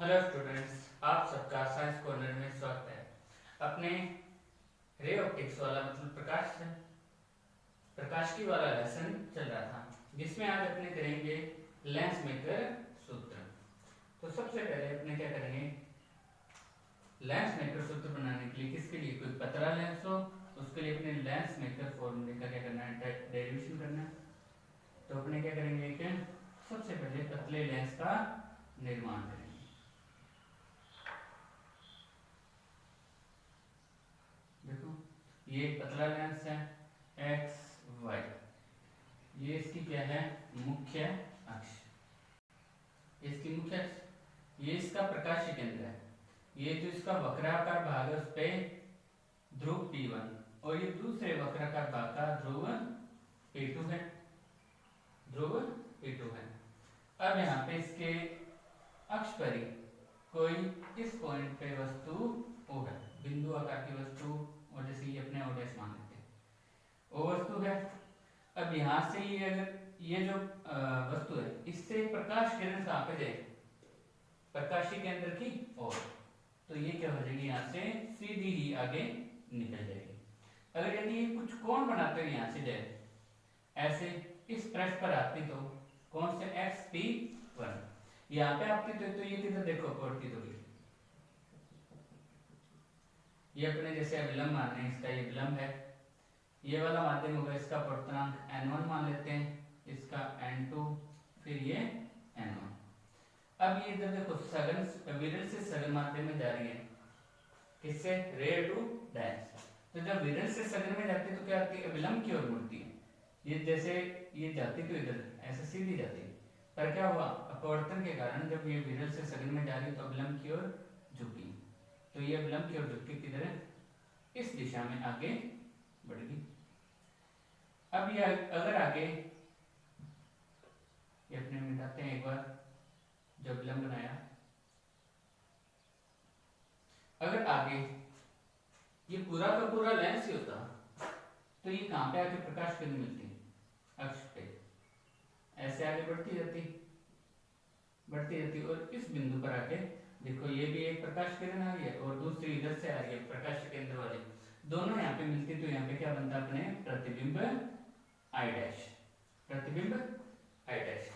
Hello students, आप सबका science corner में स्वागत है। अपने रे ऑप्टिक्स वाला मतलब प्रकाशिकी वाला लेसन चल रहा था, जिसमें आज अपने करेंगे लेंस मेकर सूत्र। तो सबसे पहले अपने क्या करेंगे, लेंस मेकर सूत्र बनाने के लिए किसके लिए, कोई पतला लेंस हो उसके लिए अपने लेंस मेकर फॉर्मूले का क्या करना है, डेरिवेशन करना है। तो अपने क्या करेंगे कि सबसे पहले पतले लेंस का निर्माण करेंगे। देखो ये एक पतला लेंस है एक्स वाई, ये इसकी क्या है, मुख्य अक्ष, इसकी मुख्य अक्ष, ये इसका प्रकाशीय केंद्र है। ये जो इसका वक्राकार भाग है उस पे ध्रुव P1 और ये दूसरे वक्राकार भाग का ध्रुव P2 है, ध्रुव P2 है। अब यहाँ पे इसके अक्ष पर ही कोई इस पॉइंट पे वस्तु O है, बिंदु आकार की वस्तु, और जैसे ये अपने ओडेस मान लेते हैं वो वस्तु है। अब यहाँ से ये अगर ये जो वस्तु है इससे प्रकाश किरण कहाँ पे जाएगी, प्रकाशीय केंद्र की ओर, तो ये क्या हो जाएगी, यहाँ से सीधी ही आगे निकल जाएगी। अगर यदि ये कुछ कोण बनाते हुए यहाँ से जाए, ऐसे इस पृष्ठ पर आती तो कौन से XP1 यहाँ पे आपकी तो ये किधर देखो पड़ती, तो ये अपने जैसे अविलंब मान रहे हैं, इसका ये विलंब है, ये वाला माध्यम होगा, इसका अपवर्तनांक n1 मान लेते हैं, इसका n2, फिर ये n1। अब ये इधर देखो सघन विरल से सघन माध्यम में जा रही है, किससे, रे टू डैश। तो जब विरल से सघन में जाती है तो क्या होती है, अविलंब की ओर मुड़ती है। ये जैसे ये जाती तो इधर ऐसे सीधी जाती है, पर क्या हुआ, अपवर्तन के कारण जब ये विरल से सघन में जा रही है तो अविलंब की ओर झुकी, तो ये अविलंब की ओर झुक के किधर है, इस दिशा में आगे बढ़ेगी। अब ये अगर आगे, ये अपने मिटाते हैं एक बार, जो विलंब बनाया, अगर आगे ये पूरा का पूरा लेंस ही होता तो ये कहां पे आके प्रकाश किरण मिलती, अक्ष पे, ऐसे आगे बढ़ती जाती और इस बिंदु पर आके देखो ये भी एक प्रकाश किरण आ रही है और दूसरी इधर से आ रही है प्रकाश केंद्र वाली, दोनों यहाँ पे मिलती तो यहाँ पे क्या बनता अपने प्रतिबिंब I डैश, प्रतिबिंब I डैश।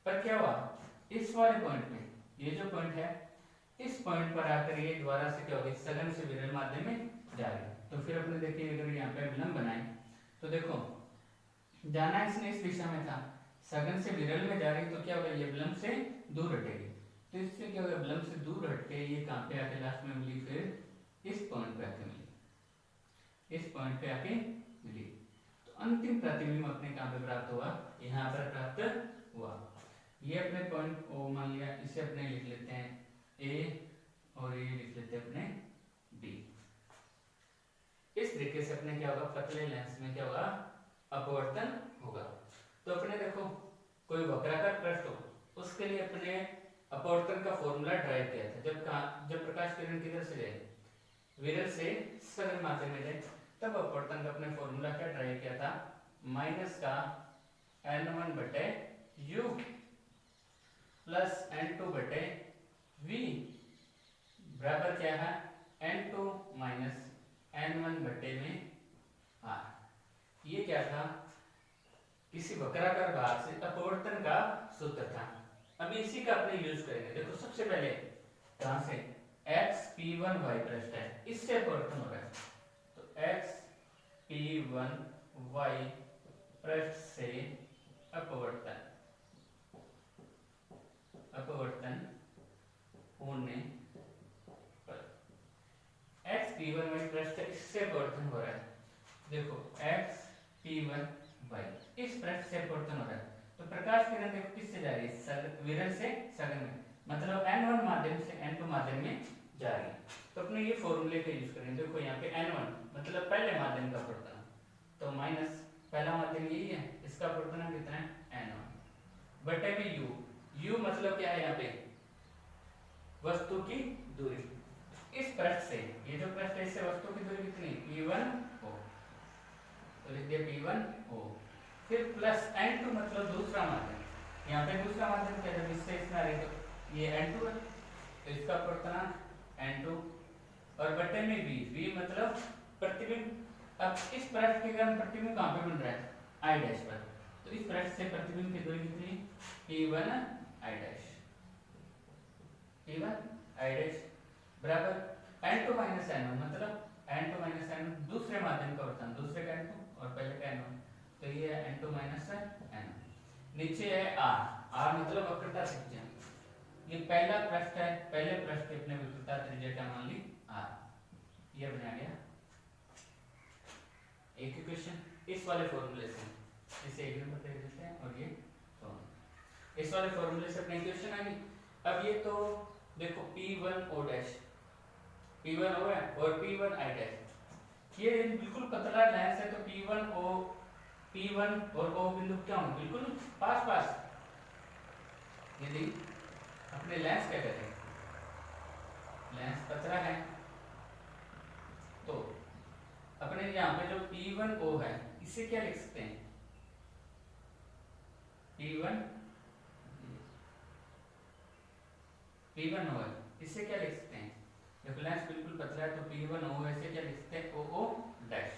पर क्या हुआ, इस वाले पॉइंट में, ये जो पॉइंट है इस पॉइंट पर आकर ये द्वारा से क्या होगी, सघन से विरल माध्यम में जा रही है। तो फिर अपने देखिए अगर यहाँ पे विलंब बनाए तो देखो जाना इसने इस दिशा में था, सघन से विरल में जा रही तो क्या होगा, ये विलंब से दूर हटेगी, तो इससे क्या होगा, विलंब से दूर हट के ये कहाँ पे आके लास्ट में मिली, फिर इस पॉइंट पे आके मिली, इस पॉइंट पे आके मिली। तो अंतिम प्रतिबिंब अपने कहाँ पे प्राप्त हुआ, यहाँ पर प्राप्त हुआ। ये अपने पॉइंट O मान लिया, इसे अपने लिख लेते हैं A और ये लिख लेते हैं अपने B। इस तरीके से अपने क्या होगा, पतले लेंस में क्या होगा, अपवर्तन होगा। तो अपने देखो कोई वक्राकार पृष्ठ हो उसके लिए अपने अपवर्तन का फॉर्मूला ड्राइव किया था, जब प्रकाश किरण किधर से जाए, विरल से सघन माध्यम में जाए, तब अपवर्तन का अपने फॉर्मूला क्या ड्राइव किया था, माइनस का n1 बटे u प्लस n2 बटे v बराबर क्या है, n2 माइनस n1 बटे में r। ये क्या था, किसी वक्राकार भाग से अपवर्तन का सूत्र था। अभी इसी का अपने यूज करेंगे। देखो सबसे पहले कहां से, XP1y पृष्ठ है, इससे अपवर्तन हो रहा है, तो XP1y पृष्ठ से अपवर्तन होने पर XP1y पृष्ठ इससे अपवर्तन हो रहा है। देखो XP1y इस पृष्ठ से अपवर्तन हो रहा है, तो प्रकाश किरण देखो किससे जा रही है, विरल से सघन में, मतलब n1 माध्यम से n2 माध्यम में जा रही है। तो अपने ये फॉर्मूले का यूज करेंगे। देखो यहाँ पे n1 मतलब पहले माध्यम का अपवर्तन, तो माइनस पहला माध्यम यही है, इसका अपवर्तन कितना है, n1 बटे में u मतलब क्या है, यहाँ पे वस्तु की दूरी, इस पृष्ठ से, ये जो पृष्ठ है इससे वस्तु की दूरी कितनी, P1 हो, तो लिख दिया P1 हो, फिर प्लस n2 मतलब दूसरा माध्यम, यहाँ पे दूसरा माध्यम क्या, जब इससे इसमें आ रही तो ये n2 है, तो इसका अपवर्तनांक n2 और बटे में v मतलब प्रतिबिंब। अब इस पृष्ठ के कारण प्रतिबिंब कहाँ पे बन रहा है, i डैश पर, तो इस पृष्ठ से प्रतिबिंब की दूरी कितनी, p1 i dash, p1 i dash बराबर n2 माइनस n1 मतलब n2 माइनस n1 दूसरे माध्यम का वर्तन, दूसरे का n2 और पहले का n1, तो ये है n2 माइनस n1। नीचे है r मतलब वक्रता त्रिज्या, ये पहला पृष्ठ है, पहले पृष्ठ की अपने वक्रता त्रिज्या क्या मान ली r, ये बना गया एक इक्वेशन इस वाले फॉर्मूले से, इसे एक नंबर दे देते हैं और ये तो इस वाले फॉर्मूले से अपनी इक्वेशन आ गई। अब ये तो देखो p1 o dash, p1 o है और p1 i डैश, ये बिल्कुल पतला लेंस है, तो p1 और o बिंदु क्या होंगे, बिल्कुल पास पास। यदि अपने लेंस क्या करें, लेंस पतला है, तो अपने यहाँ पे जो p1 o है इसे क्या लिख सकते हैं, p1 o है, इससे क्या लिख सकते हैं, जब लेंस बिल्कुल पतला है तो p1 o ऐसे क्या लिख सकते हैं, o डैश,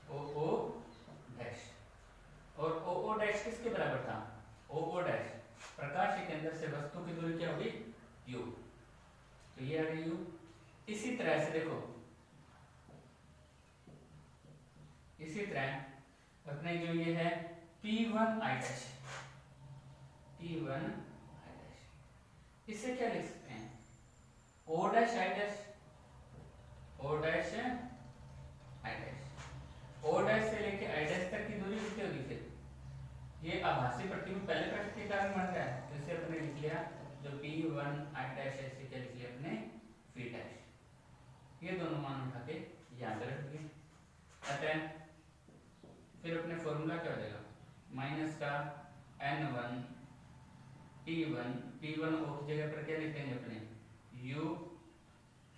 o डैश, और o डैश किसके बराबर था, o डैश प्रकाश के केंद्र से वस्तु की दूरी क्या होगी, u, तो ये आ गई u। इसी तरह से देखो, इसी तरह अपने जो ये है p1 i dash, p1 i dash, इसे क्या लिख सकते हैं, o dash i dash, o dash i dash, o dash से लेके i डैश तक की दूरी कितनी होगी, फिर ये आभासी प्रतिबिंब पहले पृष्ठ के कारण बन रहा है, तो इसे अपने लिख लिया जो p1 i डैश है, इसे क्या लिख लिया अपने v डैश, ये दोनों मान उठा के यहाँ पे रख दिए। अतः फिर अपने फॉर्मूला क्या हो जाएगा, माइनस का n1 p1 o की जगह पर क्या लिखेंगे अपने u,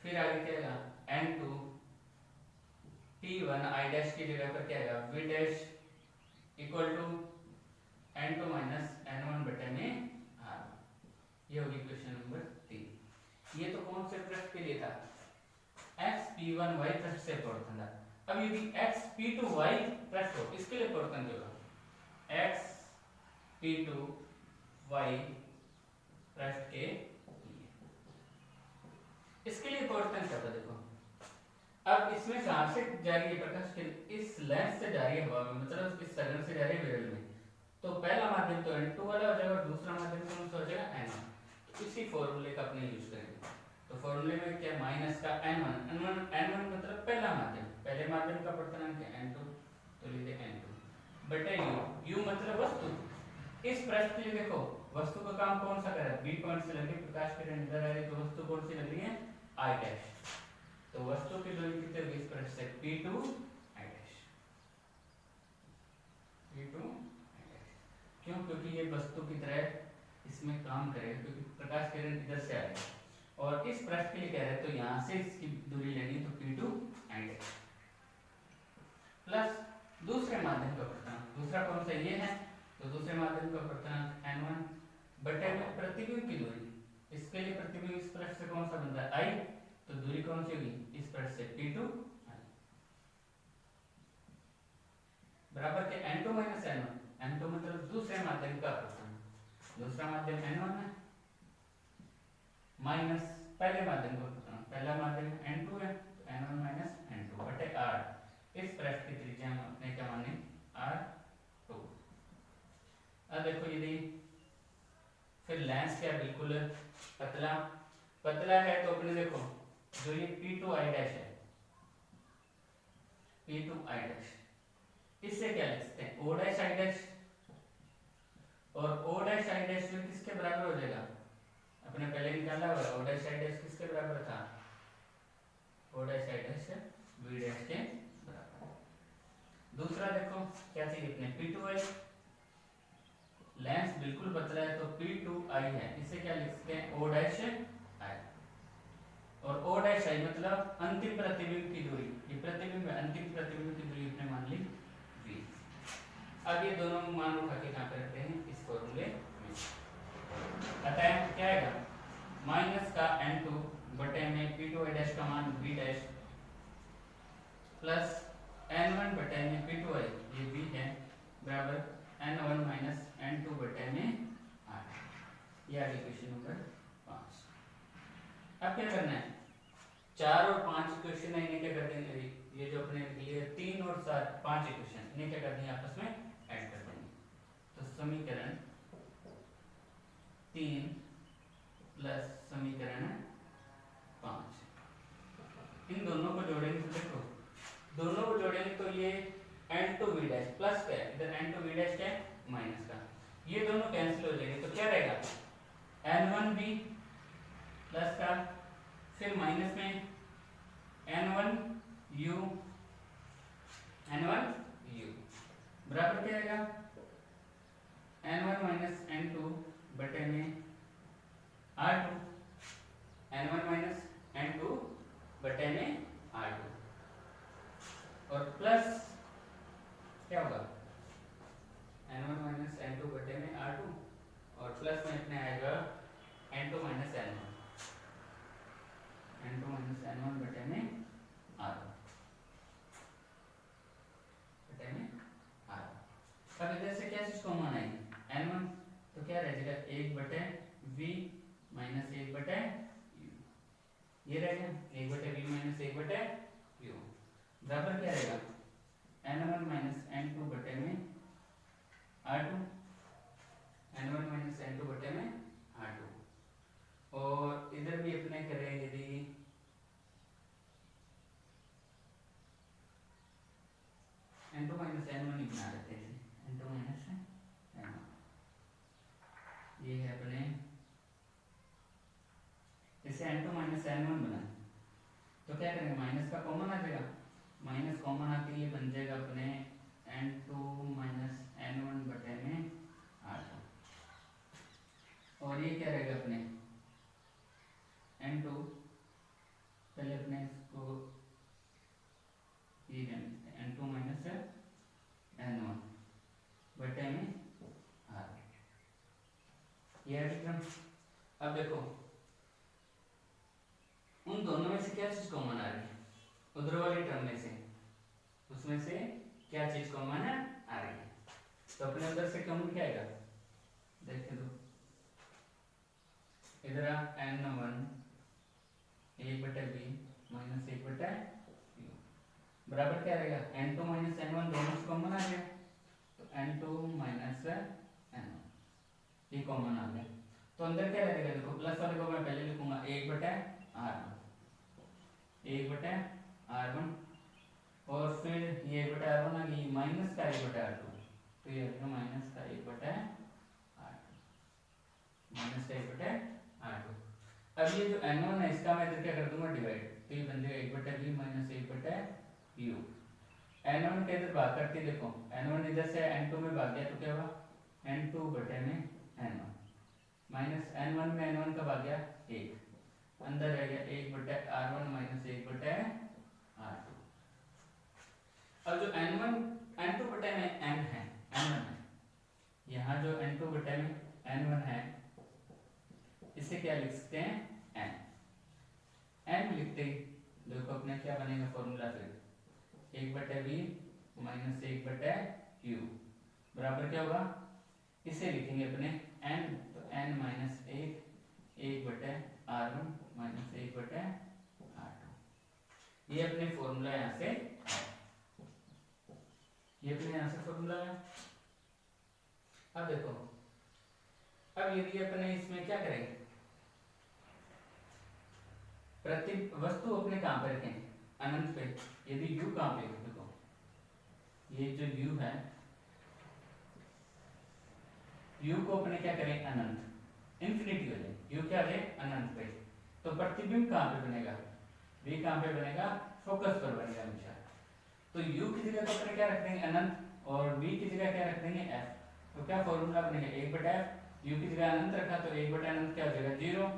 फिर आगे क्या आएगा n2 p1 i डैश की जगह पर क्या आएगा v dash equal to n2 minus n1 बटे में r, ये होगी क्वेश्चन नंबर 3। ये तो कौन से पृष्ठ के लिए था, x p1 y पृष्ठ से परिवर्तन था। अब यदि x p2 y पृष्ठ हो, इसके लिए परिवर्तन होगा x p2 y पृष्ठ के लिए, इसके लिए परिवर्तन क्या था, देखो अब इसमें कहां से जा रही है प्रकाश की, इस लेंस से जा रही है हवा में, मतलब इस सघन से जा रही है विरल में, तो पहला माध्यम तो n2 वाला हो जाएगा और दूसरा माध्यम कौन सा हो जाएगा n1, तो इसी फॉर्मूले का अपने यूज करेंगे। तो फॉर्मूले में क्या माइनस का n1 मतलब पहला माध्यम, पहले माध्यम का अपवर्तनांक है n2, तो लिखते हैं n2 बटे u मतलब वस्तु। इस पृष्ठ के लिए देखो वस्तु का काम कौन सा कर रहा है, बी पॉइंट से लगी प्रकाश किरण इधर आ रही है, तो वस्तु कौन सी लग रही है i डैश, तो वस्तु की दूरी कितनी होगी इस पृष्ठ से p2 i dash, p2 i dash, क्यों, क्योंकि ये वस्तु की तरह इसमें काम करेगा, क्योंकि प्रकाश किरण इधर से आ रही है और इस पृष्ठ के लिए कह रहे हैं, तो यहाँ से इसकी दूरी लेनी, तो p2 i डैश प्लस दूसरे माध्यम का अपवर्तनांक, दूसरा कौन सा ये है, तो दूसरे माध्यम का अपवर्तनांक n1 बटे में प्रतिबिंब की दूरी, इसके लिए प्रतिबिंब इस पृष्ठ से कौन सा बनता है i, तो दूरी कौन सी होगी इस पृष्ठ से p2 i बराबर के n2 माइनस n1, n2 मतलब दूसरे माध्यम का अपवर्तनांक, दूसरा माध्यम n1 है माइनस पहले माध्यम का अपवर्तनांक, पहला माध्यम n2 है, तो n1 माइनस n2 बटे r, इस पृष्ठ की त्रिज्या हम अपने क्या माने r2। अब देखो यदि फिर लेंस क्या बिल्कुल पतला पतला है, तो अपने देखो जो ये p2 i डैश है, p2 i डैश, इससे क्या लिख सकते हैं o डैश i डैश, और o डैश i डैश में किसके बराबर हो जाएगा, अपने पहले निकाला हुआ o डैश i डैश किसके बराबर था, o dash i dash v dash के बराबर। दूसरा देखो क्या चाहिए अपने p2i, लेंस बिल्कुल पतला है तो p2i है, इसे क्या लिख सकते हैं o डैश i, और o डैश i मतलब अंतिम प्रतिबिंब की दूरी, ये प्रतिबिंब है, अंतिम प्रतिबिंब की दूरी अपने मान ली v। अब ये दोनों मान उठा के कहाँ पे रखते हैं इस फॉर्मूले में, अतः क्या आएगा माइनस का n2 बटे में p2 डैश का मान b डैश प्लस n1 बटे में p2 ये b है बराबर n1 माइनस n2 बटे में r। ये आगे क्वेश्चन नंबर 5। अब क्या करना है, 4 और 5 क्वेश्चन है, इन्हें क्या कर देंगे, ये जो अपने लिए 3 और 7 5 क्वेश्चन इन्हें क्या कर देंगे आपस में ऐड कर देंगे। तो समीकरण 3 प्लस समीकरण 5, इन दोनों को जोड़ेंगे तो देखो, दोनों को जोड़ेंगे तो ये n2v डैश प्लस का है, इधर n2v डैश क्या है माइनस का, ये दोनों कैंसिल हो जाएंगे तो क्या रहेगा n1v प्लस का फिर माइनस में n1u बराबर क्या आएगा n1 माइनस n2 बटे में r2, n1 माइनस n2 बटे में r2 और प्लस क्या होगा n1 माइनस n2 बटे में r2 और प्लस में अपने आएगा n2 माइनस n1 बटे में r1 बटे में r। अब इधर से क्या चीज कॉमन आएगी n1, तो क्या रह जाएगा 1 बटे v माइनस 1 बटे u, ये रहेगा 1 बटे v माइनस 1 बटे u बराबर क्या रहेगा n1 माइनस n2 बटे में r2, n1 माइनस n2 बटे में r2 और इधर भी अपने करें यदि n2 माइनस n1 ही बना लेते हैं, n2 माइनस n1 ये है अपने, इसे n2 माइनस n1 बना तो क्या करेंगे माइनस का कॉमन आ जाएगा, माइनस कॉमन आके ये बन जाएगा अपने n2 माइनस n1 बटे में r2 और ये क्या रहेगा अपने n2, पहले अपने इसको ये n2 माइनस n1 बटे में r, ये टर्म। अब देखो उन दोनों में से क्या चीज कॉमन आ रही है, उधर वाली टर्म में से, उसमें से क्या चीज कॉमन आ रही है, तो अपने अंदर से कॉमन क्या आएगा देख दो, इधर n1 1 बटे b माइनस 1 बटे u बराबर क्या रहेगा n2 माइनस n1 दोनों से कॉमन आ गया, तो n2 माइनस n1 ये कॉमन आ गया, तो अंदर क्या रहेगा देखो प्लस वाले को मैं पहले लिखूंगा 1 बटे r1, 1 बटे r1 और फिर ये 1 बटे r1 आ गई माइनस का 1 बटे r2, तो ये आएगा माइनस का 1 बटे r2, माइनस का 1 बटे r2। अब ये जो n1 है इसका मैं इधर क्या कर दूंगा डिवाइड, तो ये बन जाएगा 1 बटे b माइनस 1 बटे u, n1 के इधर भाग करके देखो n1 इधर से n2 में भाग गया तो क्या हुआ n2 बटे में n1 माइनस n1 में n1 का भाग गया 1, अंदर रह गया 1 बटे r1 माइनस 1 बटे r2। अब जो n2 बटे में n है n1 है, यहाँ जो n2 बटे में n1 है इसे क्या लिख सकते हैं n लिखते ही देखो अपने क्या बनेगा फॉर्मूला, फिर 1 बटे b माइनस 1 बटे u बराबर क्या होगा, इसे लिखेंगे अपने n, तो n माइनस 1 बटे r1 माइनस 1 बटे r2, ये अपने फॉर्मूला यहाँ से, ये अपने यहाँ से फॉर्मूला है। अब देखो अब यदि अपने इसमें क्या करेंगे, प्रति वस्तु अपने कहाँ पे रखें अनंत पे, यदि u कहाँ पे देखो ये जो u है u को अपने क्या करें अनंत इंफिनिटी हो जाए, u क्या है अनंत पे, तो प्रतिबिंब कहाँ पे बनेगा v कहाँ पे बनेगा फोकस पर बनेगा हमेशा, तो u की जगह तो अपने क्या रख देंगे अनंत और v की जगह क्या रख देंगे f, तो क्या फॉर्मूला बनेगा 1 बटा f, u की जगह अनंत रखा तो 1 बटा अनंत क्या हो जाएगा 0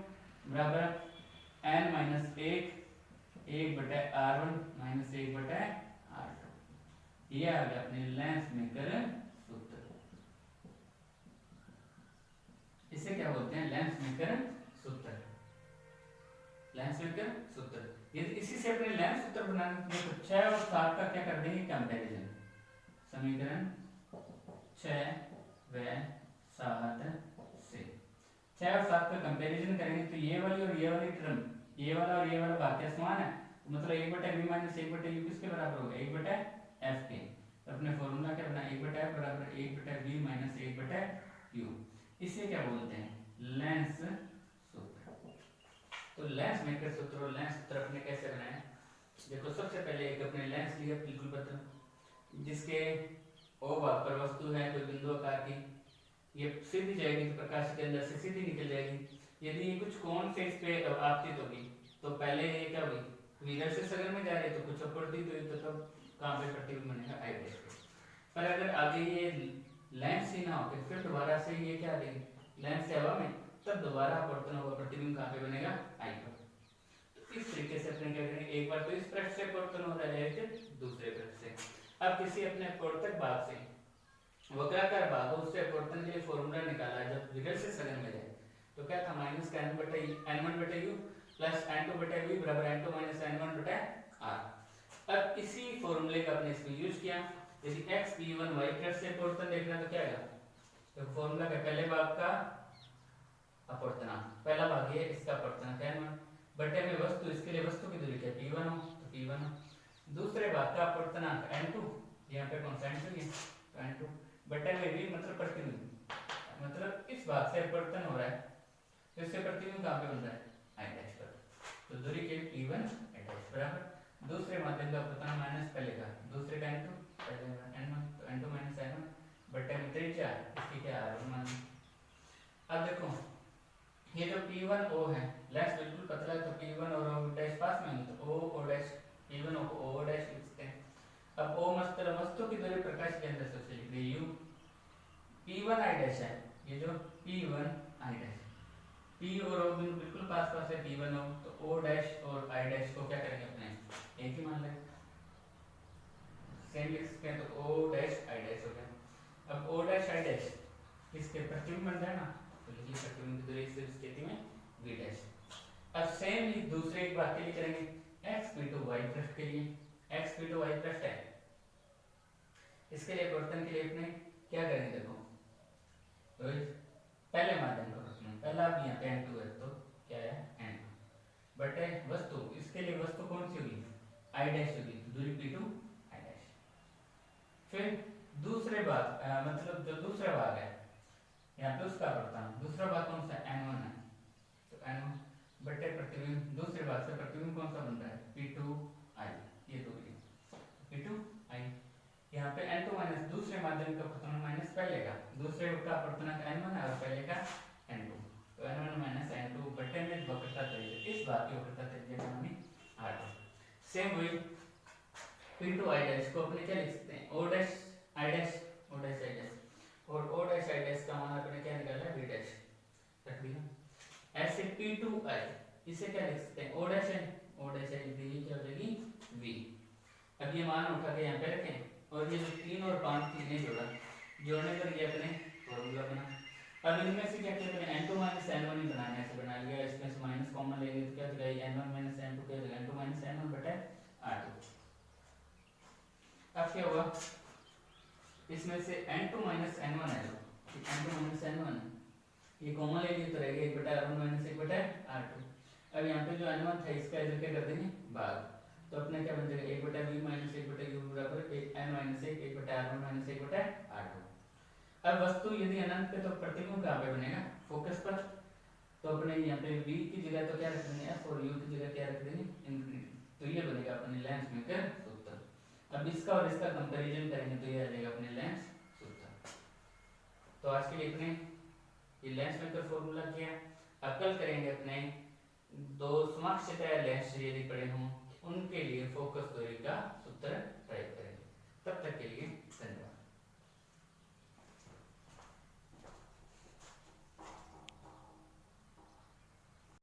बराबर n माइनस 1 बटे r1 माइनस 1 बटे r2, ये आ गया अपने लेंस मेकर सूत्र, इसे क्या बोलते हैं लेंस मेकर सूत्र। बनाने के लिए 6 और 7 का क्या कर देंगे कंपैरिजन। समीकरण 6 व 7 से 6 और 7 का कंपैरिजन करेंगे तो ये वाली और ये वाली टर्म, ये वाला और ये वाला भाग क्या समान है, मतलब 1/v माइनस 1/u किसके बराबर होगा 1/f के। तो अपने फॉर्मूला क्या बना 1/f बराबर 1/v माइनस 1/u। इसे क्या बोलते हैं लेंस सूत्र। तो लेंस मेकर सूत्र और लेंस सूत्र अपने कैसे बनाए, देखो सबसे पहले एक अपने लेंस लिया बिल्कुल पतला, जिसके ओ भाग पर वस्तु है कोई बिंदु आकार की, ये सीधी जाएगी तो प्रकाश के अंदर से सीधी निकल जाएगी। यदि ये कुछ कोण से इस पे आपतित होगी तो पहले ये क्या हुई इधर से सगर में जा रही तो कुछ अपवर्तित हुई, तो तब कहाँ पे प्रतिबिंब बनेगा आई डैश पे। पर अगर आगे ये लेंस ही ना हो फिर दोबारा से ये क्या देगी लेंस से हवा में, तब दोबारा अपवर्तन होगा प्रतिबिंब कहाँ पे बनेगा आई पर। तो इस तरीके से अपने क्या करेंगे, एक बार तो इस पृष्ठ से अपवर्तन हो रहा है फिर दूसरे पृष्ठ से। अब किसी अपने अपवर्तक भाग से वक्राकार भाग हो उससे अपवर्तन के लिए फॉर्मूला निकाला जब विकर्ण से सघन में जाए तो क्या था माइनस n1/u प्लस n2/v बराबर n2 माइनस n1/r। अब इसी फॉर्मूले का अपने इसमें यूज किया, यदि x p1 y प्लस से अपवर्तन देखना तो क्या आएगा, तो फॉर्मूला का पहले भाग का अपवर्तनांक, पहला भाग ये इसका अपवर्तनांक n1 बटे में वस्तु, इसके लिए वस्तु की दूरी क्या p1 हो तो p1 हो, दूसरे भाग का अपवर्तनांक n2 यहाँ पे कांस्टेंट है तो n2 बटे में v मतलब प्रतिबिंब, मतलब इस भाग से अपवर्तन हो रहा है तो इससे प्रतिबिंब कहाँ पे बन रहा है आई डैश पर, तो दूरी के p1 आई डैश बराबर दूसरे माध्यम का अपवर्तनांक माइनस पहले का दूसरे का n2 पहले का n1 तो n2 माइनस n1 बटे में त्रिज्या इसकी क्या r1 मान। अब देखो ये जो p1 o है लेंस बिल्कुल पतला है तो p1 और o डैश पास में है तो o dash p1 o dash लिखते हैं। अब o मतलब वस्तु की दूरी प्रकाश के अंदर से लिख ली u, p1 i डैश है, ये जो p1 i डैश p और o बिल्कुल पास पास है p1 o तो o डैश और i डैश को क्या करेंगे अपने एक ही मान लेंगे, सेम लिख सकते हैं तो o डैश i डैश हो गया। अब o डैश i डैश इसके प्रतिबिंब बन जाए ना तो लिखिए प्रतिबिंब की दूरी इस स्थिति में v डैश। अब सेम ही दूसरे एक बात के लिए करेंगे x p2 y पृष्ठ के लिए, x p2 y पृष्ठ है इसके लिए अपवर्तन के लिए अपने क्या करेंगे देखो, तो पहले माध्यम का प्रश्न पहला अब यहाँ पे n2 है तो क्या है n2 बटे वस्तु, इसके लिए वस्तु कौन सी होगी i डैश होगी तो दूरी p2 i डैश। फिर दूसरे भाग मतलब जो दूसरा भाग है यहाँ पे उसका अपवर्तन, दूसरा भाग कौन सा n1 है तो n1 बटे प्रतिबिंब, दूसरे भाग से प्रतिबिंब कौन सा बन रहा है p2 i, ये दूरी p2 i। यहाँ पे n2 माइनस दूसरे माध्यम का अपवर्तनांक माइनस पहले का, दूसरे का अपवर्तनांक n1 है और पहले का n2 तो n1 माइनस n2 बटे में वक्रता त्रिज्या, इस भाग की वक्रता त्रिज्या का मान r2। सेम वही p2 i डैश को अपने क्या लिख सकते हैं o dash i dash o dash i dash, और o डैश i डैश का मान अपने क्या निकाला है v डैश रख दिया। ऐसे p2 i इसे क्या लिख सकते हैं o डैश i लिख दीजिए क्या हो जाएगी v। अब ये मान उठा के यहाँ पे रखें और ये जो 3 और 5 चीजें जोड़ने पर ये अपने फॉर्मूला बना। अब इनमें से क्या किया मैंने n2 माइनस n1 ही बनाना है, ऐसे बना लिया, इसमें से माइनस कॉमन लेंगे तो क्या हो जाएगा n1 माइनस n2 क्या हो जाएगा n2 माइनस n1 बटे r2। अब क्या हुआ इसमें से n2 माइनस n1 है जो n2 माइनस n1 ये कॉमन ले लिए तो रहेगा 1 बटे r1 माइनस 1 बटे r2। अब यहाँ पे जो n1 था इसका इधर क्या कर देंगे भाग, तो अपने क्या बन जाएगा 1 बटे v माइनस 1 बटे u बराबर n माइनस 1 बटे r1 माइनस 1 बटे r2। अब वस्तु यदि अनंत पे तो प्रतिबिंब कहाँ पे बनेगा फोकस पर, तो अपने यहाँ पे v की जगह तो क्या रख देंगे f और u की जगह क्या रख देंगे इनफिनिटी, तो ये बनेगा अपने लेंस मेकर सूत्र। अब इसका और इसका कंपैरिजन करेंगे तो ये आ जाएगा अपने लेंस सूत्र। तो आज के लिए अपने ये लेंस मेकर फॉर्मूला किया, अब कल करेंगे अपने दो समकक्षता लेंस यदि पड़े हों उनके लिए फोकस दूरी का सूत्र टाइप करेंगे। तब तक के लिए धन्यवाद।